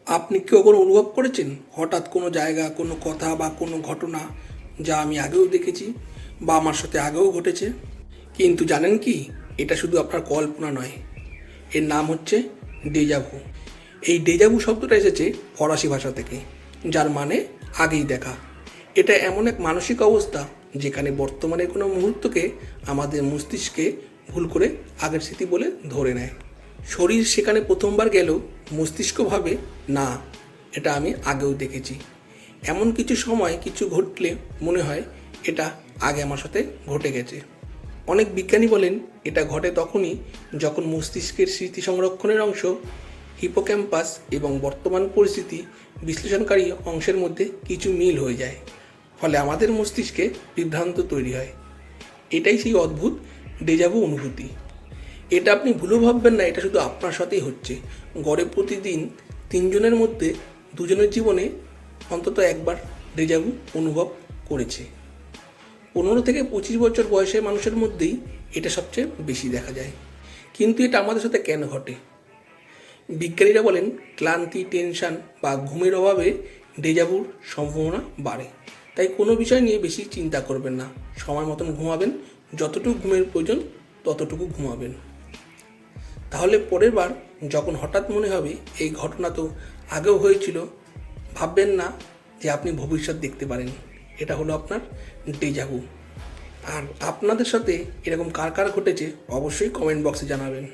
আপনি কি কখনো অনুভব করেছেন হঠাৎ কোনো জায়গা, কোনো কথা বা কোনো ঘটনা যা আমি আগেও দেখেছি বা আমার সাথে আগেও ঘটেছে? কিন্তু জানেন কি, এটা শুধু আপনার কল্পনা নয়, এর নাম হচ্ছে ডেজাভু। এই ডেজাভু শব্দটা এসেছে ফরাসি ভাষা থেকে, যার মানে আগেই দেখা। এটা এমন এক মানসিক অবস্থা যেখানে বর্তমানের কোনো মুহূর্তকে আমাদের মস্তিষ্কে ভুল করে আগের স্মৃতি বলে ধরে নেয়। শরীর সেখানে প্রথমবার গেলেও মস্তিষ্ক ভাবে, না, এটা আমি আগেও দেখেছি। এমন কিছু সময় কিছু ঘটলে মনে হয় এটা আগে আমার সাথে ঘটে গেছে। অনেক বিজ্ঞানী বলেন এটা ঘটে তখনই যখন মস্তিষ্কের স্মৃতি সংরক্ষণের অংশ হিপোক্যাম্পাস এবং বর্তমান পরিস্থিতি বিশ্লেষণকারী অংশের মধ্যে কিছু মিল হয়ে যায়, ফলে আমাদের মস্তিষ্কে বিভ্রান্ত তৈরি হয়। এটাই সেই অদ্ভুত ডেজাভু অনুভূতি। এটা আপনি ভুলও ভাববেন না, এটা শুধু আপনার সাথেই হচ্ছে। গড়ে প্রতিদিন 3 জনের মধ্যে 2 জনের জীবনে অন্তত একবার ডেজাভু অনুভব করেছে। 15 থেকে 25 বছর বয়সের মানুষের মধ্যেই এটা সবচেয়ে বেশি দেখা যায়। কিন্তু এটা আমাদের সাথে কেন ঘটে? বিজ্ঞানীরা বলেন ক্লান্তি, টেনশন বা ঘুমের অভাবে ডেজাভুর সম্ভাবনা বাড়ে। তাই কোনো বিষয় নিয়ে বেশি চিন্তা করবেন না, সময় মতন ঘুমাবেন, যতটুকু ঘুমের প্রয়োজন ততটুকু ঘুমাবেন। তাহলে পরের বার যখন হঠাৎ মনে হবে এই ঘটনা তো আগেও হয়েছিল, ভাববেন না যে আপনি ভবিষ্যৎ দেখতে পারেন। এটা হলো আপনার ডেজাভু। আর আপনাদের সাথে এরকম কার কার ঘটেছে অবশ্যই কমেন্ট বক্সে জানাবেন।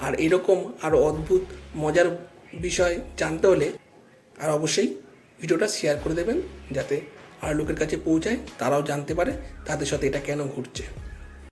আর এরকম আরও অদ্ভুত মজার বিষয় জানতে হলে আর অবশ্যই ভিডিওটা শেয়ার করে দেবেন, যাতে আর লোকের কাছে পৌঁছায়, তারাও জানতে পারে তাদের সাথে এটা কেন ঘটছে।